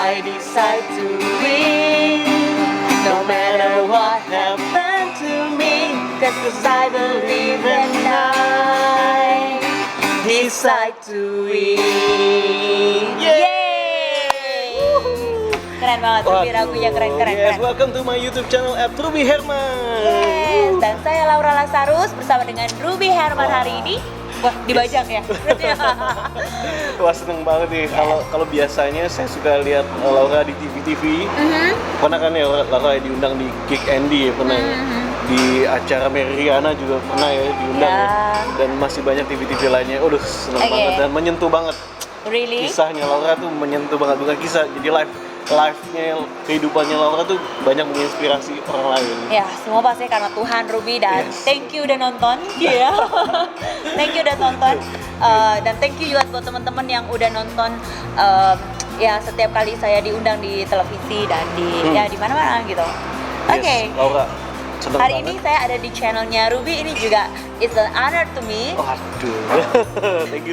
I decide to win. No matter what happened to me, 'cause I believe and I decide to win. Yeay! Keren banget, Ruby lagunya keren. Yes, welcome to my YouTube channel @Ruby Herman. Yes, dan saya Laura Lazarus bersama dengan Ruby Herman hari ini. Wah, dibajak ya. Wah, seneng banget nih. Kalau biasanya saya suka lihat Laura di TV. Pernah kan ya Laura diundang di Kick Andy ya, pernah ya. Di acara Meriana juga pernah ya diundang ya. Dan masih banyak TV lainnya. Aduh, seneng banget dan menyentuh banget. Really? Kisahnya Laura tuh menyentuh banget, bukan kisah, jadi live-nya, kehidupannya Laura tuh banyak menginspirasi orang lain. Ya, semua pasti karena Tuhan, Ruby, dan thank you udah nonton. Iya. Thank you udah nonton. Dan thank you juga buat teman-teman yang udah nonton. Ya, setiap kali saya diundang di televisi dan ya di mana-mana gitu. Oke. Laura, seneng hari banget. ini saya ada di channelnya Ruby. Ini juga it's an honor to me. Aduh, thank you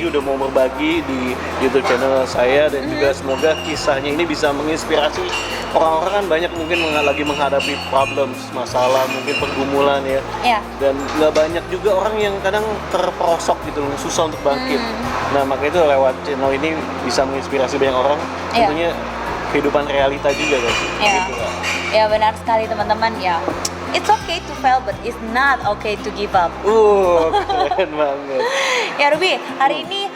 udah mau berbagi di YouTube channel saya, dan juga semoga kisahnya ini bisa menginspirasi orang-orang. Kan banyak mungkin lagi menghadapi masalah, mungkin pergumulan ya. Dan nggak banyak juga orang yang kadang terperosok gitu, susah untuk bangkit. Nah, maka itu lewat channel ini bisa menginspirasi banyak orang. Tentunya kehidupan realita juga kan. Gitu, kan? Ya benar sekali teman-teman ya. It's okay to fail, but it's not okay to give up. Keren banget. Ya Ruby, hari ini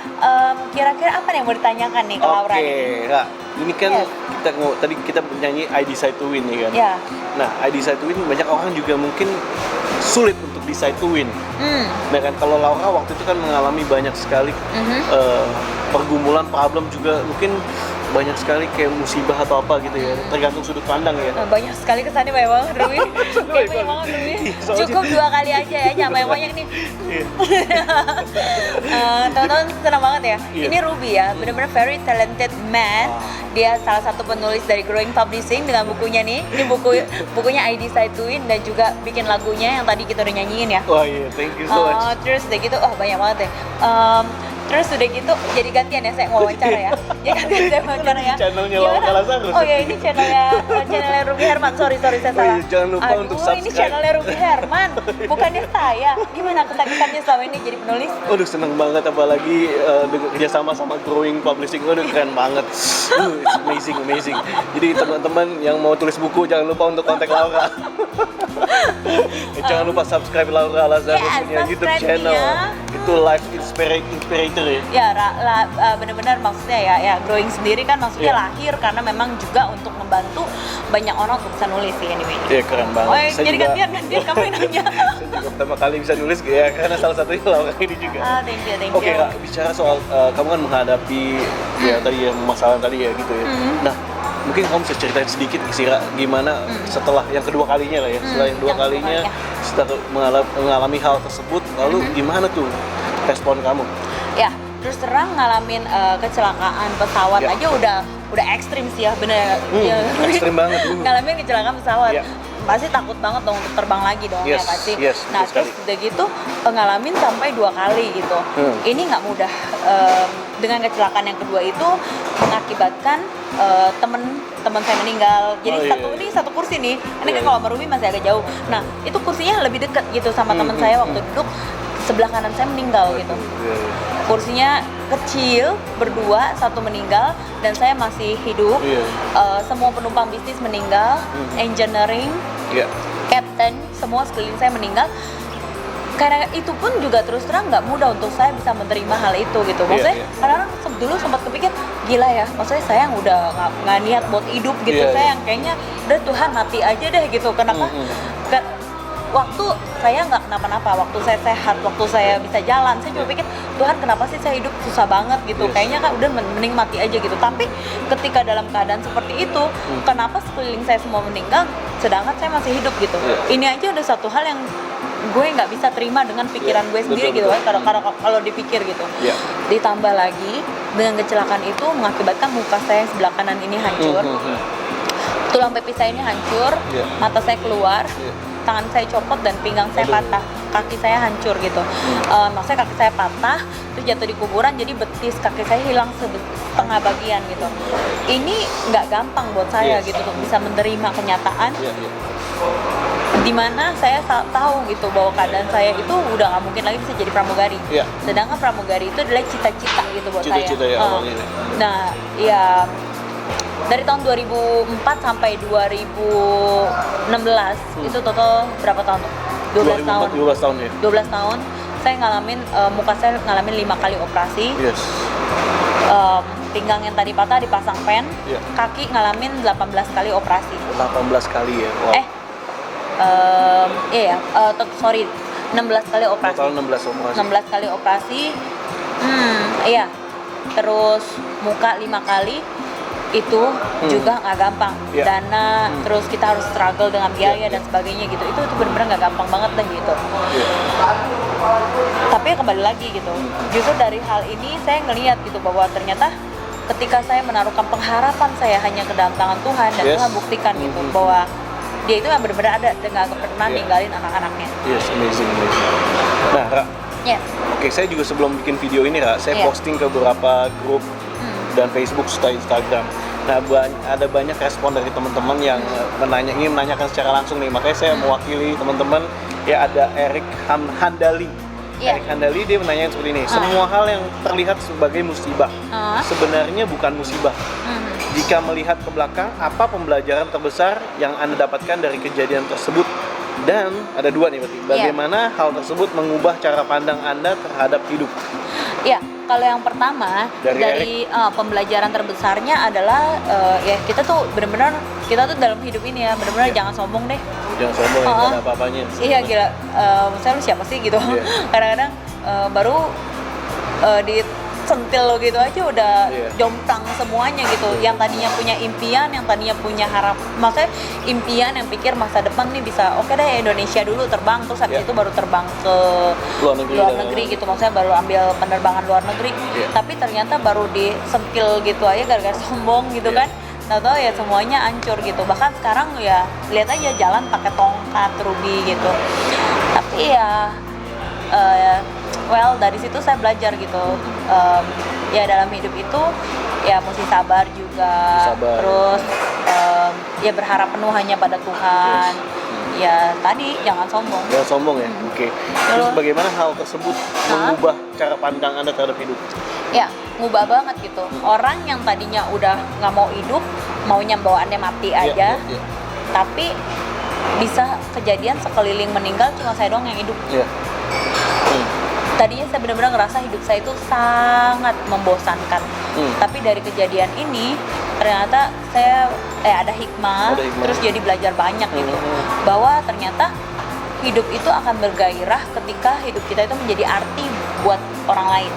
kira-kira apa yang mau ditanyakan nih ke Laura? Oke, Kak. Ini kan tadi kita nyanyi I Decide to Win ya kan? Nah, I Decide to Win banyak orang juga mungkin sulit untuk decide to win. Nah kan kalau Laura waktu itu kan mengalami banyak sekali pergumulan, problem juga, mungkin banyak sekali kayak musibah atau apa gitu ya, tergantung sudut pandang ya. Banyak sekali kesannya banyak banget Ruby. Kayak banyak banget Ruby. Cukup 2 kali aja ya, jangan banyak-banyak nih. Teman-teman senang banget ya. Ini Ruby ya, benar-benar very talented man. Dia salah satu penulis dari Growing Publishing dengan bukunya nih. Ini bukunya I Decide to Win, dan juga bikin lagunya yang tadi kita udah nyanyiin ya. Wah iya, thank you so much. Terus udah gitu, banyak banget deh. Terus udah gitu, jadi gantian ya saya wawancara ya. Ya gantian saya wawancara ya. Channelnya Laura Lazarus. Oh ya, ini channelnya Ruby Herman. Sorry saya salah. Jangan lupa untuk subscribe. Ini channelnya Ruby Herman, bukannya saya. Gimana kesan-kesannya selama ini jadi penulis? Aduh, seneng banget, apalagi kerjasama sama Growing Publishing. Aduh, keren banget. It's amazing. Jadi teman-teman yang mau tulis buku jangan lupa untuk kontak Laura. Jangan lupa subscribe Laura Lazarus punya YouTube channel. Itu live inspirator ya. Ya, benar-benar maksudnya ya Growing sendiri kan maksudnya lahir karena memang juga untuk membantu banyak orang untuk bisa nulis sih anyway. Iya, keren banget. Jadi gantian kamu yang nanya. Saya juga pertama kali bisa nulis ya karena salah satunya Laura ini juga. Thank you. Oke, Kak, bicara soal kamu kan menghadapi ya tadi ya masalah tadi ya gitu ya. Nah, mungkin kamu bisa ceritain sedikit sih, Kak, gimana setelah yang kedua kalinya lah ya, setelah yang kedua kalinya setelah mengalami hal tersebut, lalu gimana tuh respon kamu? Ya, terus terang ngalamin kecelakaan pesawat aja udah ekstrim sih ya, bener. Ekstrim banget. Ngalamin kecelakaan pesawat. Pasti takut banget dong untuk terbang lagi dong ya pasti. Nah terus udah gitu ngalamin sampai 2 kali gitu. Ini nggak mudah. Dengan kecelakaan yang kedua itu mengakibatkan teman saya meninggal. Jadi ini satu kursi nih. Ini kan kalau sama Ruby masih agak jauh. Nah itu kursinya lebih deket gitu sama teman saya waktu duduk. Sebelah kanan saya meninggal gitu. Kursinya kecil, berdua, satu meninggal dan saya masih hidup. Semua penumpang bisnis meninggal, engineering, captain, semua sekeliling saya meninggal. Karena itu pun juga terus terang nggak mudah untuk saya bisa menerima hal itu gitu. Maksudnya kadang-kadang dulu sempat kepikir gila ya, maksudnya saya yang udah nggak niat buat hidup gitu, saya yang kayaknya udah Tuhan mati aja deh gitu. Kenapa? Waktu saya nggak kenapa-napa, waktu saya sehat, waktu saya bisa jalan, saya cuma pikir Tuhan kenapa sih saya hidup susah banget gitu, kayaknya kan udah mending mati aja gitu. Tapi ketika dalam keadaan seperti itu, kenapa sekeliling saya semua meninggal sedangkan saya masih hidup gitu. Ini aja udah satu hal yang gue nggak bisa terima dengan pikiran gue sendiri gitu kan, kalau dipikir gitu. Ditambah lagi dengan kecelakaan itu mengakibatkan muka saya yang sebelah kanan ini hancur, tulang pipis saya ini hancur, mata saya keluar. tangan saya copot dan pinggang saya patah, kaki saya hancur gitu. Maksudnya kaki saya patah, terus jatuh di kuburan, jadi betis kaki saya hilang setengah bagian gitu. Ini nggak gampang buat saya gitu untuk bisa menerima kenyataan. Dimana saya tahu gitu bahwa keadaan saya itu udah nggak mungkin lagi bisa jadi pramugari. Sedangkan pramugari itu adalah cita-cita gitu buat cita-cita saya. Nah, ya dari tahun 2004 sampai 2016 itu total berapa tahun? 12 tahun. 12 tahun ya. 12 tahun saya ngalamin muka saya ngalamin 5 kali operasi. Pinggang yang tadi patah dipasang pen. Kaki ngalamin 18 kali operasi. 18 kali ya. Wow. Sorry, 16 kali operasi. Total 16 kali operasi. Iya. Terus muka 5 kali itu juga nggak gampang. Dana, terus kita harus struggle dengan biaya dan sebagainya gitu. Itu benar-benar nggak gampang banget deh gitu. Tapi kembali lagi gitu. Justru dari hal ini saya ngelihat gitu bahwa ternyata ketika saya menaruhkan pengharapan saya hanya ke dalam tangan Tuhan dan Tuhan buktikan gitu bahwa dia itu yang benar-benar ada dan nggak pernah ninggalin anak-anaknya. Amazing. Nah, Ra, oke, saya juga sebelum bikin video ini, Ra, saya posting ke beberapa grup dan Facebook serta Instagram. Nah, ada banyak respon dari teman-teman yang ingin menanyakan secara langsung nih. Makanya saya mewakili teman-teman. Ya, ada Eric Handali. Eric Handali, dia menanyakan seperti ini. Semua hal yang terlihat sebagai musibah sebenarnya bukan musibah. Jika melihat ke belakang, apa pembelajaran terbesar yang Anda dapatkan dari kejadian tersebut? Dan ada dua nih berarti. Bagaimana hal tersebut mengubah cara pandang Anda terhadap hidup? Ya, kalau yang pertama dari pembelajaran terbesarnya adalah ya kita tuh benar-benar kita tuh dalam hidup ini ya benar-benar jangan sombong deh. Jangan sombong, ya, ada apa-apanya. Iya gila, saya lu siapa sih gitu. Kadang-kadang baru disentil lo gitu aja udah jomplang semuanya gitu. Yang tadinya punya impian, yang tadinya punya harap, maksudnya impian yang pikir masa depan nih bisa oke deh Indonesia dulu terbang, terus habis itu baru terbang ke luar negeri gitu, maksudnya baru ambil penerbangan luar negeri. Tapi ternyata baru disentil gitu aja gara-gara sombong gitu kan. Tahu-tahu ya semuanya hancur gitu. Bahkan sekarang ya lihat aja jalan pakai tongkat ruby gitu. Tapi ya dari situ saya belajar gitu. Ya dalam hidup itu ya mesti sabar juga. Terus ya berharap penuh hanya pada Tuhan. Ya tadi jangan sombong. Jangan sombong ya. Oke. Terus bagaimana hal tersebut mengubah cara pandang Anda terhadap hidup? Ya, ngubah banget gitu. Orang yang tadinya udah nggak mau hidup, maunya bawaannya mati aja. Tapi bisa kejadian sekeliling meninggal cuma saya doang yang hidup. Tadinya saya benar-benar ngerasa hidup saya itu sangat membosankan. Tapi dari kejadian ini ternyata saya ada hikmah, terus jadi belajar banyak gitu. Bahwa ternyata hidup itu akan bergairah ketika hidup kita itu menjadi arti buat orang lain.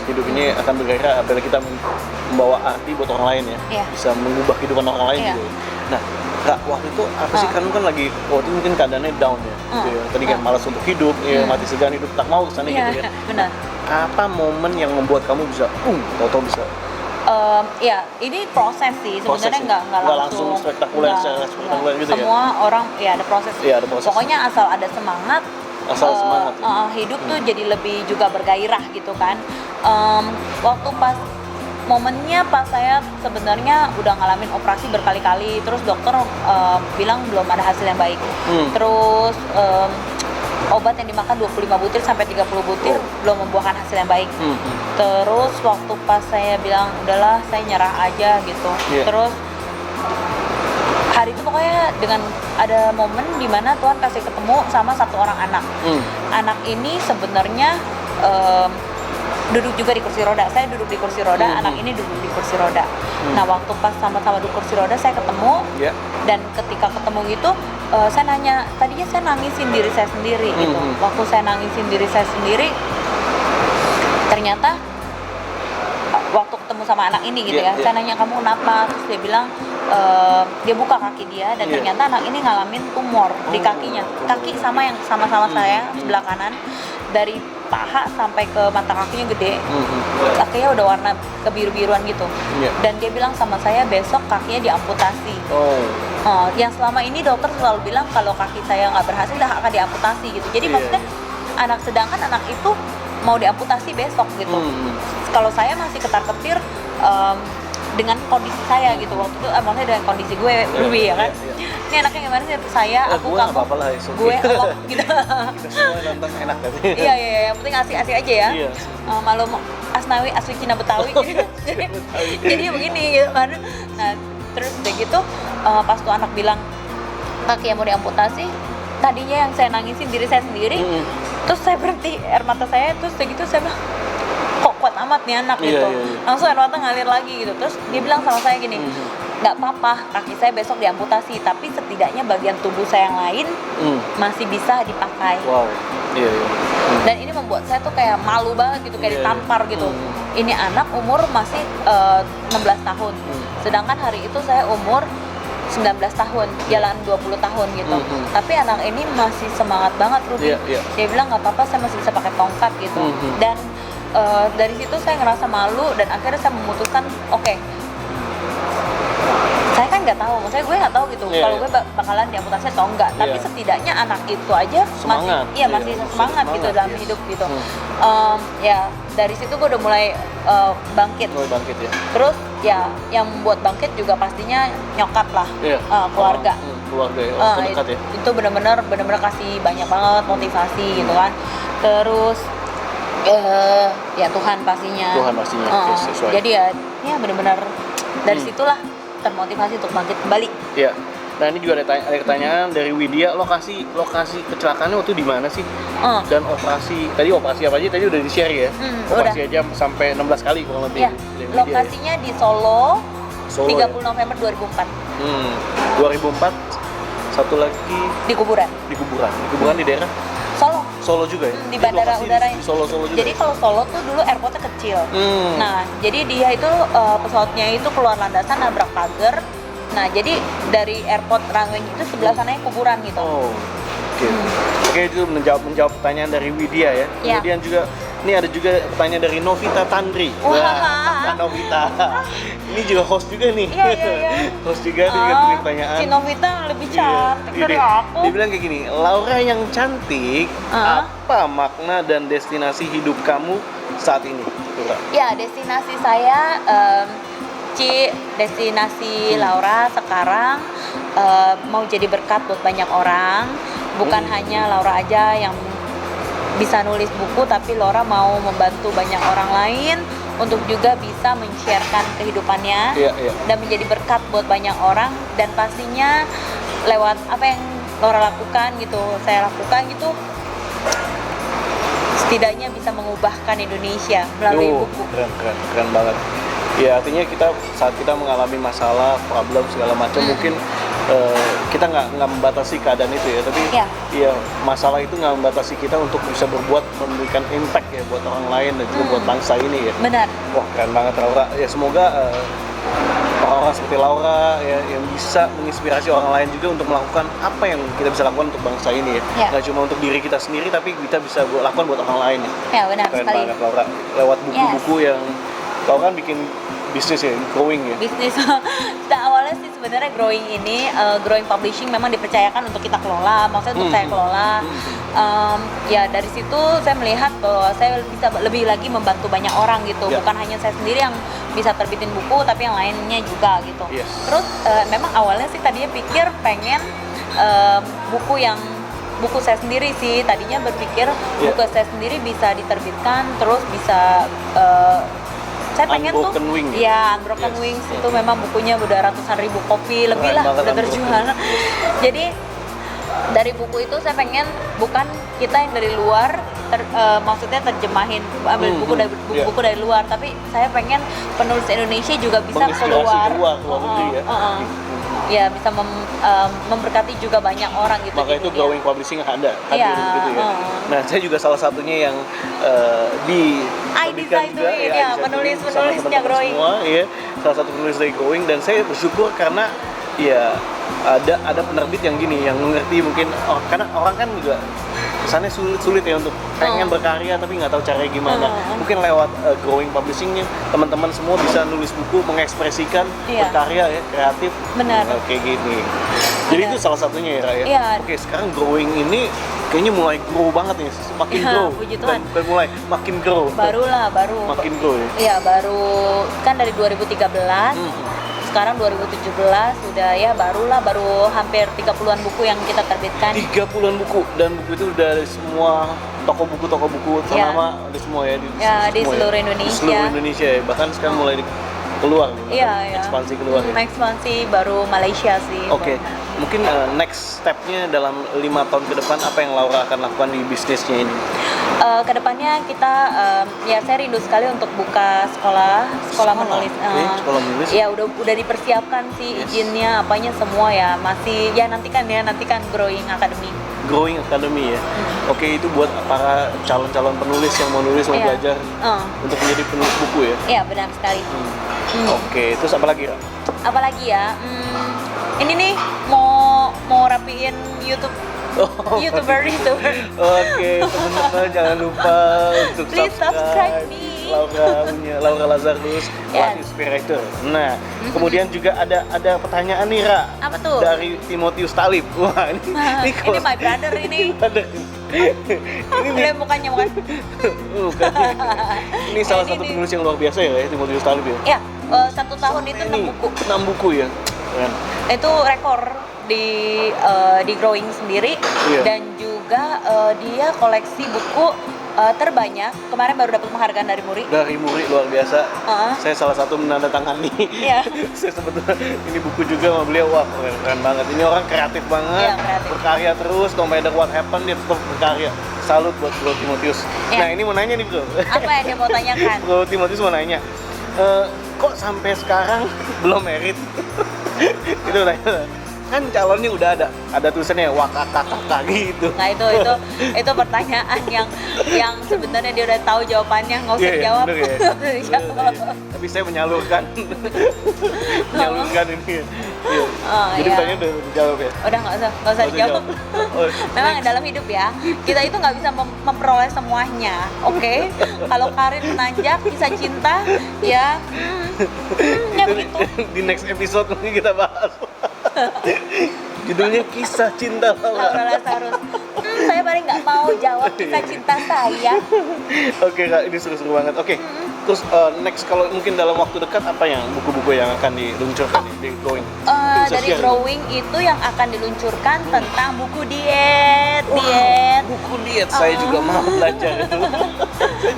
Hidup ini akan bergairah apabila kita membawa arti buat orang lain ya. Bisa mengubah kehidupan orang lain gitu. Nah, Kak, waktu itu apa sih, kamu kan lagi waktu itu mungkin keadaannya down ya, gitu ya. Tadi kan malas untuk hidup, mati segan hidup tak mau kesana gitu ya. Benar. Apa momen yang membuat kamu bisa, tau-tau bisa? Ini proses sih sebenarnya nggak langsung spektakuler gitu ya. Semua orang ya ada proses. Ada proses. Pokoknya asal ada semangat. Hidup tuh jadi lebih juga bergairah gitu kan. Waktu pas momennya pas saya sebenarnya udah ngalamin operasi berkali-kali, terus dokter bilang belum ada hasil yang baik. Terus obat yang dimakan 25 butir sampai 30 butir belum membuahkan hasil yang baik. Terus waktu pas saya bilang udahlah saya nyerah aja gitu. Terus hari itu pokoknya dengan ada momen di mana Tuhan kasih ketemu sama satu orang anak. Anak ini sebenarnya duduk juga di kursi roda. Saya duduk di kursi roda, anak ini duduk di kursi roda. Nah, waktu pas sama-sama di kursi roda saya ketemu. Dan ketika ketemu gitu, saya nanya, tadinya saya nangisin diri saya sendiri gitu. Waktu saya nangisin diri saya sendiri, ternyata waktu ketemu sama anak ini gitu saya nanya kamu kenapa, terus dia bilang dia buka kaki dia dan ternyata anak ini ngalamin tumor di kakinya, kaki sama yang sama-sama saya sebelah kanan. Dari paha sampai ke mata kakinya gede. Kakinya udah warna kebiru-biruan gitu. Dan dia bilang sama saya besok kakinya diamputasi. Yang selama ini dokter selalu bilang kalau kaki saya nggak berhasil akan diamputasi gitu. Jadi maksudnya sedangkan anak itu mau diamputasi besok gitu. Kalau saya masih ketar-ketir dengan kondisi saya gitu waktu itu, maksudnya dengan kondisi gue Ruby ya kan. Ini anaknya gimana sih? Saya, aku, gue kamu, apa-apa lah, gue, elok gitu. Kita semua nonton enak kan? Iya, yang penting asik-asik aja ya. Malu Asnawi, asli Cina Betawi. Jadi begini gitu kan. Nah, terus udah gitu pas tuh anak bilang kaki yang mau diamputasi, tadinya yang saya nangisin diri saya sendiri, terus saya berhenti air mata saya, terus udah gitu saya bilang kok kuat amat nih anak gitu. Langsung air mata ngalir lagi gitu. Terus dia bilang sama saya gini, nggak apa-apa kaki saya besok diamputasi, tapi setidaknya bagian tubuh saya yang lain masih bisa dipakai. Dan ini membuat saya tuh kayak malu banget gitu, kayak ditampar gitu. Ini anak umur masih 16 tahun, sedangkan hari itu saya umur 19 tahun, jalan 20 tahun gitu. Tapi anak ini masih semangat banget Ruby. Dia bilang nggak apa-apa, saya masih bisa pakai tongkat gitu. Dan dari situ saya ngerasa malu dan akhirnya saya memutuskan oke, saya kan nggak tahu, maksudnya gue nggak tahu gitu kalau gue bakalan diamputasi atau enggak. Tapi setidaknya anak itu aja semangat. masih semangat gitu dalam hidup gitu. Ya dari situ gue udah mulai bangkit ya. Terus ya yang membuat bangkit juga pastinya nyokap lah, keluarga. Keluarga ya, terdekat ya. Itu benar-benar kasih banyak banget motivasi gitu kan. Terus ya Tuhan pastinya. Sesuai. Jadi ya benar-benar dari situlah termotivasi untuk bangkit kembali. Iya. Nah ini juga ada pertanyaan dari Widya, lokasi kecelakaannya waktu di mana sih? Dan operasi apa aja tadi udah di-share ya? Operasi udah. aja sampai 16 kali kurang lebih. Iya. Lokasinya di Solo 30 ya? November 2004. 2004. Satu lagi Di kuburan. Di kuburan di daerah Solo juga ya? Di bandara udara di Solo juga. Jadi kalau Solo tuh dulu airportnya kecil. Nah, jadi dia itu pesawatnya itu keluar landasan nabrak pagar. Nah, jadi dari airport runway itu sebelah sananya kuburan gitu. Oke, itu menjawab pertanyaan dari Widya ya. Kemudian juga ini ada juga pertanyaan dari Novita Tandri. Wah, Novita. Ini juga host juga nih. Host juga dengan pertanyaan. Si Novita lebih cantik dari aku. Dia bilang kayak gini, Laura yang cantik, apa makna dan destinasi hidup kamu saat ini? Ya, destinasi saya destinasi Laura sekarang mau jadi berkat buat banyak orang. Bukan hanya Laura aja yang bisa nulis buku, tapi Laura mau membantu banyak orang lain untuk juga bisa men-sharekan kehidupannya dan menjadi berkat buat banyak orang. Dan pastinya lewat apa yang Laura lakukan gitu, saya lakukan gitu, setidaknya bisa mengubahkan Indonesia melalui buku. Keren banget. Ya artinya saat kita mengalami masalah, problem segala macam mungkin kita nggak membatasi keadaan itu ya, tapi ya masalah itu nggak membatasi kita untuk bisa memberikan impact ya buat orang lain dan juga buat bangsa ini ya. Benar. Wah keren banget Laura. Ya semoga orang-orang seperti Laura ya yang bisa menginspirasi orang lain juga untuk melakukan apa yang kita bisa lakukan untuk bangsa ini ya. Nggak cuma untuk diri kita sendiri, tapi kita bisa lakukan buat orang lain ya. Benar keren sekali. Banget Laura. Lewat buku-buku yang Laura kan bikin bisnis ya, growing ya? Bisnis. Kita awalnya sih sebenarnya growing publishing memang dipercayakan untuk kita kelola, maksudnya untuk saya kelola. Ya dari situ saya melihat bahwa saya bisa lebih lagi membantu banyak orang gitu, bukan hanya saya sendiri yang bisa terbitin buku, tapi yang lainnya juga gitu. Terus memang awalnya sih tadinya pikir pengen buku saya sendiri sih, tadinya berpikir buku saya sendiri bisa diterbitkan, terus bisa saya pengen Unbroken tuh Wing, Unbroken Wings itu memang bukunya udah ratusan ribu kopi lebih lah udah terjual. Jadi dari buku itu saya pengen bukan kita yang dari luar maksudnya terjemahin ambil buku dari luar, tapi saya pengen penulis Indonesia juga bisa keluar negeri ya bisa memberkati juga banyak orang gitu. Maka itu growing publishing hadir gitu ya. Nah saya juga salah satunya yang desain juga penulisnya growing semua, salah satu penulis dari growing, dan saya bersyukur karena ya ada penerbit yang gini yang mengerti mungkin karena orang kan juga kesannya sulit ya untuk pengen berkarya tapi nggak tahu caranya gimana. Mungkin lewat growing publishingnya teman-teman semua bisa nulis buku, mengekspresikan berkarya ya, kreatif. Benar. Kayak gini. Jadi itu salah satunya ya, Ra, ya. Iya. Oke, sekarang growing ini kayaknya mulai grow banget nih, makin grow. Puji Tuhan. Dan mulai makin grow. Baru. Makin grow ya. Iya, baru kan dari 2013. Sekarang 2017 sudah ya baru hampir 30-an buku yang kita terbitkan. 30-an buku, dan buku itu udah dari semua toko buku ternama ada semua ya di seluruh Indonesia. Di seluruh Indonesia ya. Bahkan sekarang mulai keluar nih. Iya. Ekspansi keluar ya. Ekspansi baru Malaysia sih. Oke. Mungkin next step-nya dalam 5 tahun ke depan apa yang Laura akan lakukan di bisnisnya ini? Kedepannya kita ya saya rindu sekali untuk buka sekolah menulis. Sekolah menulis. Ya udah dipersiapkan sih izinnya apanya semua ya, masih ya nantikan Growing Academy. Growing Academy ya. Oke, itu buat para calon-calon penulis yang mau nulis, mau belajar untuk menjadi penulis buku ya. Iya, benar sekali. Oke, terus apa lagi, Ra? Apalagi ya? Ini nih mau rapiin YouTuber. Oke, teman-teman jangan lupa untuk Please subscribe me. Laura Lazarus, Life Inspirator. Nah, kemudian juga ada pertanyaan nih, Ra. Apa tuh? Dari Timotius Talib. Wah, ini my brother ini. Ini Lihat mukanya bukan? Bukan. Ini salah satu penulis yang luar biasa ya, Timotius Talib ya. Iya, 1 tahun itu 6 buku. 6 buku ya. Keren. Itu rekor di Growing sendiri dan juga dia koleksi buku terbanyak. Kemarin baru dapat penghargaan dari Muri. Dari Muri, luar biasa. Saya salah satu menandatangani. Iya. Saya sebetulnya ini buku juga sama beliau. Wah, keren banget. Ini orang kreatif banget. Iya, kreatif. Berkarya terus, no matter what happen dia tetap berkarya. Salut buat Bro Timotius. Iya. Nah, ini mau nanya nih, Bro. Apa yang dia mau tanyakan? Bro Timotius mau nanya. Kok sampai sekarang belum merit? Itu nanya. Kan calonnya udah ada tulisannya wakakakaka gitu. Nah itu pertanyaan yang sebenarnya dia udah tahu jawabannya, nggak usah dijawab. Tapi saya menyalurkan ini. Jadi pertanyaan udah dijawab ya. Udah nggak usah dijawab. Memang dalam hidup ya kita itu nggak bisa memperoleh semuanya, oke? Kalau karir menanjak, kisah cinta ya begitu. Di next episode mungkin kita bahas. Judulnya Kisah Cinta Laura Lazarus. Saya paling nggak mau jawab kisah cinta saya. Oke, Kak, ini seru-seru banget. Oke, terus next kalau mungkin dalam waktu dekat apa yang buku-buku yang akan diluncurkan di Growing? Dari Growing itu yang akan diluncurkan tentang buku diet. Buku diet, saya juga mau belajar itu.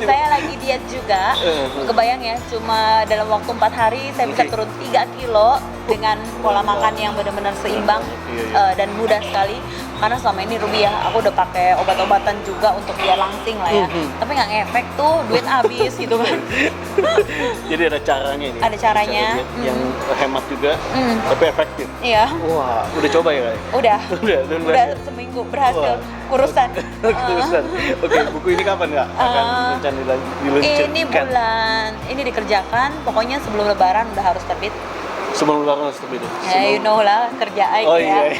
Saya lagi diet juga. Kebayang ya, cuma dalam waktu 4 hari saya bisa turun 3 kilo dengan pola makan yang benar-benar seimbang dan mudah sekali. Karena selama ini Ruby ya, aku udah pakai obat-obatan juga untuk biar langsing lah ya. Tapi nggak ngefek tuh, duit habis gitu kan. Jadi ada caranya ini. Ada caranya. Yang hemat juga, tapi efektif. Iya. Wah, udah coba ya, Kak? Udah seminggu berhasil kurusan. Oke, buku ini kapan Kak akan rencana diluncurkan? Ini dikerjakan, pokoknya sebelum Lebaran udah harus terbit. Sebelum Lebaran harus terbit. Ya, you know lah, kerja aja. Oh iya.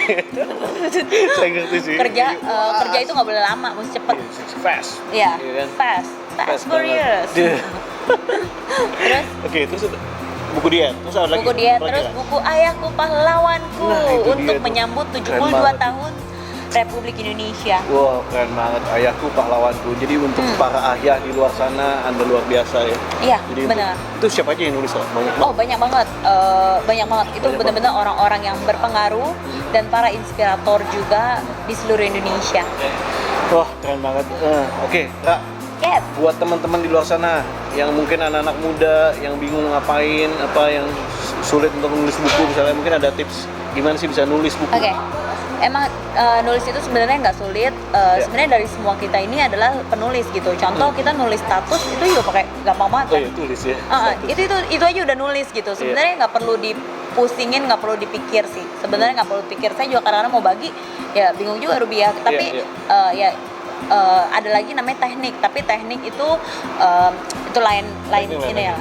Saya ngerti sih. Kerja itu nggak boleh lama, mesti cepet. Fast. Iya. Fast Furious. Terus? Oke, terus buku diet. Terus ada lagi? Buku diet, terus buku Ayahku Pahlawanku untuk menyambut 72 tahun Republik Indonesia. Wah, keren banget. Ayahku Pahlawanku. Jadi untuk para ayah di luar sana, Anda luar biasa ya. Iya, benar. Itu siapa aja yang nulis? Banyak banget. Itu benar-benar orang-orang yang berpengaruh dan para inspirator juga di seluruh Indonesia. Wah, keren banget. Oke, Kak. Yes. Buat teman-teman di luar sana yang mungkin anak-anak muda yang bingung ngapain, apa yang sulit untuk menulis buku, misalnya mungkin ada tips gimana sih bisa nulis buku? Oke. Emang nulis itu sebenarnya nggak sulit. Sebenarnya dari semua kita ini adalah penulis gitu. Contoh kita nulis status itu juga pakai gampang banget. Oh iya, tulis ya. Itu aja udah nulis gitu. Sebenarnya nggak perlu dipusingin, nggak perlu dipikir sih. Sebenarnya nggak perlu pikir. Saya juga kadang-kadang mau bagi, ya bingung juga Ruby ya. Tapi ada lagi namanya teknik. Tapi teknik itu lain ini ya.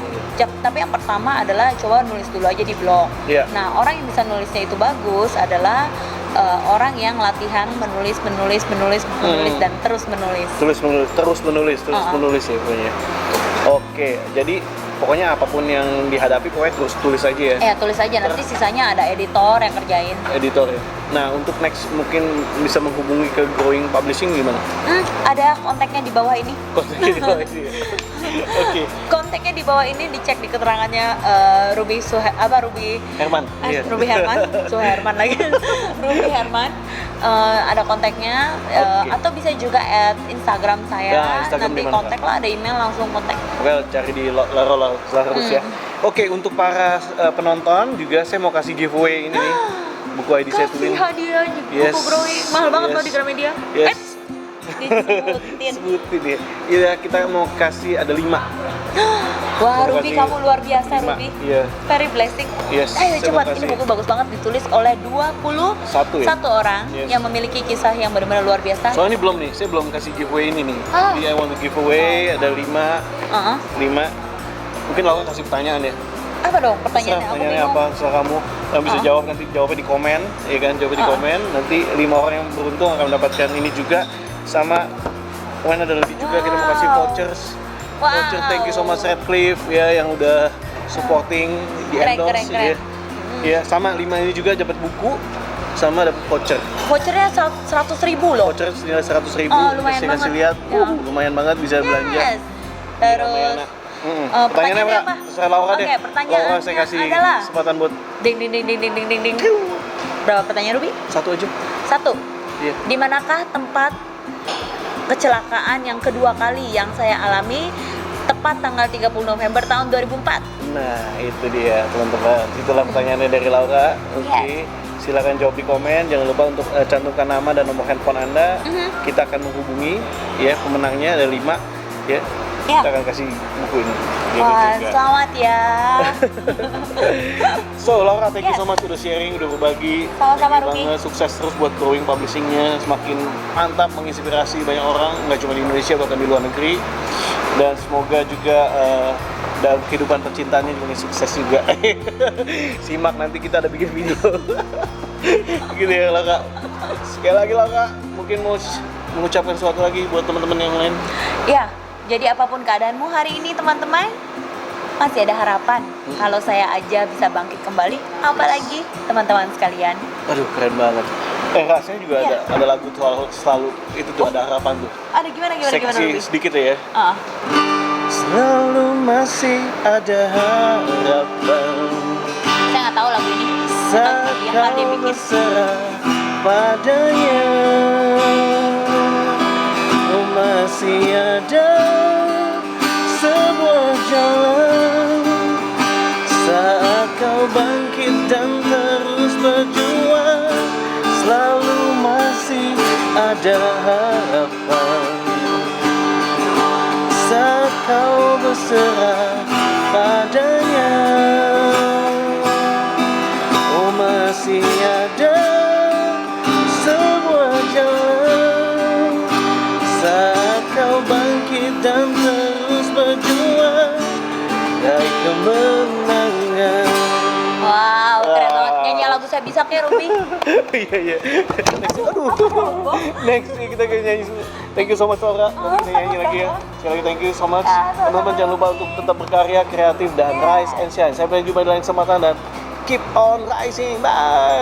Tapi yang pertama adalah coba nulis dulu aja di blog. Nah, orang yang bisa nulisnya itu bagus adalah orang yang latihan menulis dan terus menulis. Terus menulis ya pokoknya. Oke, jadi pokoknya apapun yang dihadapi pokoknya terus tulis aja ya. Tulis aja, nanti sisanya ada editor yang kerjain. Editor ya. Nah, untuk next mungkin bisa menghubungi ke Growing Publishing gimana? Ada kontaknya di bawah ini. Kontaknya di bawah ini ya. Oke. Kontaknya di bawah ini, dicek di keterangannya Ruby Herman. Ruby Herman, Suherman lagi. Ruby Herman. Ada kontaknya atau bisa juga at Instagram saya. Nah, Instagram nanti dimana, kontak lah, ada email langsung kontak. Oke, cari di Larus ya. Oke, untuk para penonton juga saya mau kasih giveaway ini nih. Buku ID saya tulis. Kasih hadiah buku Growing. Mahal banget loh di Gramedia. Yes. Disebutin ya. Iya, kita mau kasih ada 5. Wah, Ruby kamu luar biasa, 5. Ruby. Iya. Very blessing. Yes. Ayo cepat, ini buku bagus banget, ditulis oleh 21 orang yang memiliki kisah yang benar-benar luar biasa. Soalnya ini belum nih, saya belum kasih giveaway ini nih. Jadi I want to giveaway ada 5. 5. Mungkin Laura kasih pertanyaan ya. Apa dong pertanyaannya? Pertanyaannya apa? Setelah kamu yang bisa jawab, nanti jawabnya di komen, ya kan? Jawabnya di komen. Nanti 5 orang yang beruntung akan mendapatkan ini juga. Sama kemarin ada lebih juga, kita mau kasih vouchers. Voucher, thank you so much Redcliffe ya yang udah supporting di endorse ya. Ya, sama 5 ini juga dapat buku sama dapat voucher. Vouchernya 100.000 loh. Voucher senilai 100.000. Lumayan saya banget. kasih lihat, lumayan banget bisa belanja. Terus pertanyaannya apa? Saya Laura deh. Pertanyaannya Laura saya kasih adalah kesempatan buat ding. Berapa pertanyaan, Ruby? 1 aja. 1. Iya. Di manakah tempat kecelakaan yang kedua kali yang saya alami tepat tanggal 30 November tahun 2004? Nah, itu dia teman-teman. Itulah pertanyaannya dari Laura. Oke. Silakan jawab di komen. Jangan lupa untuk cantumkan nama dan nomor handphone Anda. Kita akan menghubungi ya pemenangnya ada 5 ya. Kita akan kasih buku ini. Wah, selamat ya. So, Laura, thank you so much udah sharing, udah berbagi. Sama-sama, Ruby. Sukses terus buat Growing Publishing-nya, semakin mantap, menginspirasi banyak orang, nggak cuma di Indonesia, bahkan di luar negeri. Dan semoga juga dalam kehidupan percintaannya juga sukses juga. Simak, nanti kita ada bikin video. Gitu ya, Laura. Sekali lagi, Laura, mungkin mau mengucapkan sesuatu lagi buat teman-teman yang lain. Ya. Jadi apapun keadaanmu hari ini teman-teman, masih ada harapan. Kalau saya aja bisa bangkit kembali, apalagi teman-teman sekalian. Aduh, keren banget. Rasanya juga ada lagu tuh selalu itu tuh ada harapan tuh. Ada gimana? Saya kasih Ruby? sedikit ya. Selalu masih ada harapan. Saya nggak tahu lagu ini. Saat kau berserah padanya, masih ada sebuah jalan. Saat kau bangkit dan terus berjuang, selalu masih ada harapan. Saat kau berserah padanya, oh masih ada sebuah jalan. Saat kau bangkit dan terus berjuang, raih kemenangan. Wow, keren banget. Nyanyi lagu saya bisa kayak Ruby. Iya. Next kita nyanyi. Thank you so much Laura. Kita nyanyi lagi ya. Sekali lagi thank you so much. Teman-teman jangan lupa untuk tetap berkarya, kreatif dan rise and shine. Sampai jumpa di lain kesempatan dan keep on rising. Bye.